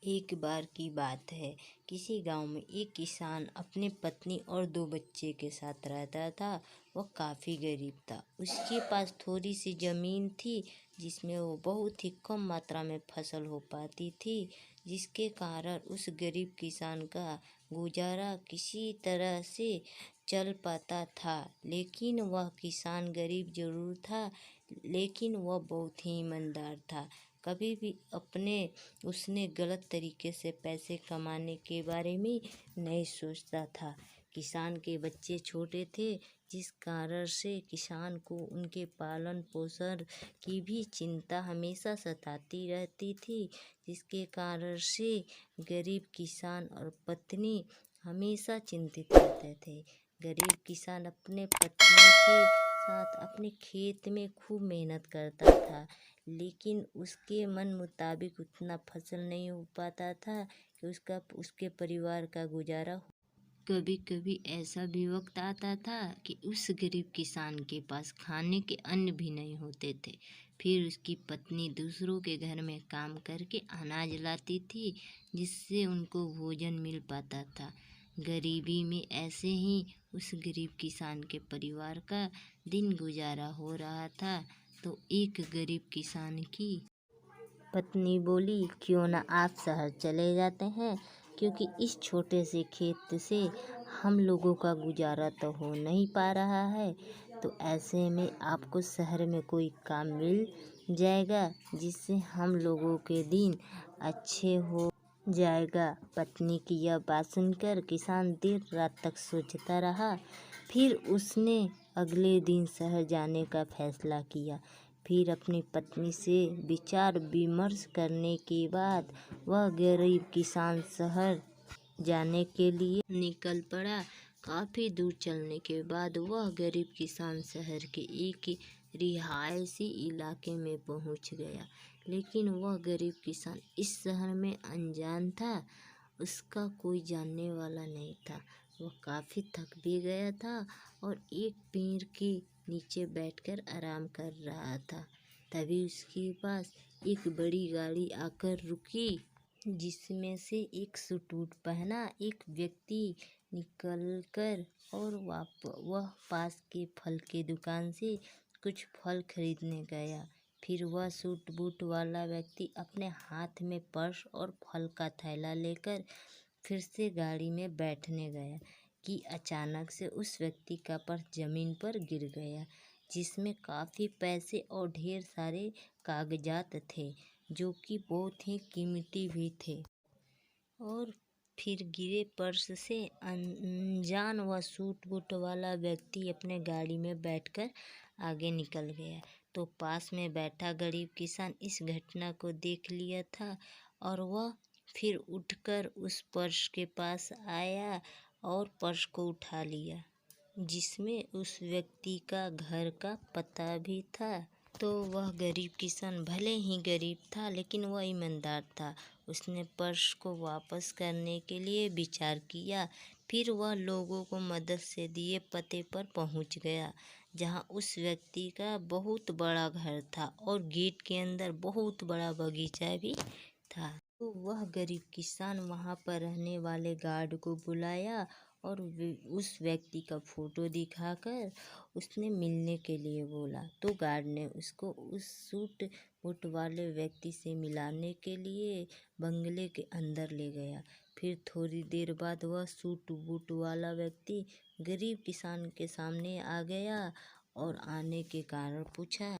एक बार की बात है। किसी गांव में एक किसान अपने पत्नी और 2 बच्चे के साथ रहता था। वह काफ़ी गरीब था। उसके पास थोड़ी सी ज़मीन थी जिसमें वो बहुत ही कम मात्रा में फसल हो पाती थी, जिसके कारण उस गरीब किसान का गुजारा किसी तरह से चल पाता था। लेकिन वह किसान गरीब ज़रूर था, लेकिन वह बहुत ही ईमानदार था। कभी भी उसने गलत तरीके से पैसे कमाने के बारे में नहीं सोचता था। किसान के बच्चे छोटे थे, जिस कारण से किसान को उनके पालन पोषण की भी चिंता हमेशा सताती रहती थी, जिसके कारण से गरीब किसान और पत्नी हमेशा चिंतित रहते थे। गरीब किसान अपने पत्नी के साथ अपने खेत में खूब मेहनत करता था, लेकिन उसके मन मुताबिक उतना फसल नहीं हो पाता था कि उसके परिवार का गुजारा हो। कभी कभी ऐसा भी वक्त आता था कि उस गरीब किसान के पास खाने के अन्न भी नहीं होते थे। फिर उसकी पत्नी दूसरों के घर में काम करके अनाज लाती थी, जिससे उनको भोजन मिल पाता था। गरीबी में ऐसे ही उस गरीब किसान के परिवार का दिन गुजारा हो रहा था। तो एक गरीब किसान की पत्नी बोली, क्यों ना आप शहर चले जाते हैं, क्योंकि इस छोटे से खेत से हम लोगों का गुजारा तो हो नहीं पा रहा है। तो ऐसे में आपको शहर में कोई काम मिल जाएगा, जिससे हम लोगों के दिन अच्छे हो जाएगा। पत्नी की यह बात सुनकर किसान देर रात तक सोचता रहा। फिर उसने अगले दिन शहर जाने का फैसला किया। फिर अपनी पत्नी से विचार विमर्श करने के बाद वह गरीब किसान शहर जाने के लिए निकल पड़ा। काफ़ी दूर चलने के बाद वह गरीब किसान शहर के एक रिहायशी इलाके में पहुंच गया। लेकिन वह गरीब किसान इस शहर में अनजान था। उसका कोई जानने वाला नहीं था। वह काफ़ी थक भी गया था और एक पेड़ के नीचे बैठकर आराम कर रहा था। तभी उसके पास एक बड़ी गाड़ी आकर रुकी, जिसमें से एक सूट पहना एक व्यक्ति निकलकर और वह पास के फल के दुकान से कुछ फल खरीदने गया। फिर वह सूट बूट वाला व्यक्ति अपने हाथ में पर्स और फल का थैला लेकर फिर से गाड़ी में बैठने गया कि अचानक से उस व्यक्ति का पर्स जमीन पर गिर गया, जिसमें काफ़ी पैसे और ढेर सारे कागजात थे, जो कि बहुत ही कीमती भी थे। और फिर गिरे पर्स से अनजान वह सूट बूट वाला व्यक्ति अपने गाड़ी में बैठकर आगे निकल गया। तो पास में बैठा गरीब किसान इस घटना को देख लिया था और वह फिर उठकर उस पर्स के पास आया और पर्स को उठा लिया, जिसमें उस व्यक्ति का घर का पता भी था। तो वह गरीब किसान भले ही गरीब था, लेकिन वह ईमानदार था। उसने पर्स को वापस करने के लिए विचार किया। फिर वह लोगों को मदद से दिए पते पर पहुंच गया, जहां उस व्यक्ति का बहुत बड़ा घर था और गेट के अंदर बहुत बड़ा बगीचा भी था। तो वह गरीब किसान वहां पर रहने वाले गार्ड को बुलाया और उस व्यक्ति का फोटो दिखाकर उसने मिलने के लिए बोला। तो गार्ड ने उसको उस सूट बूट वाले व्यक्ति से मिलाने के लिए बंगले के अंदर ले गया। फिर थोड़ी देर बाद वह सूट बूट वाला व्यक्ति गरीब किसान के सामने आ गया और आने के कारण पूछा,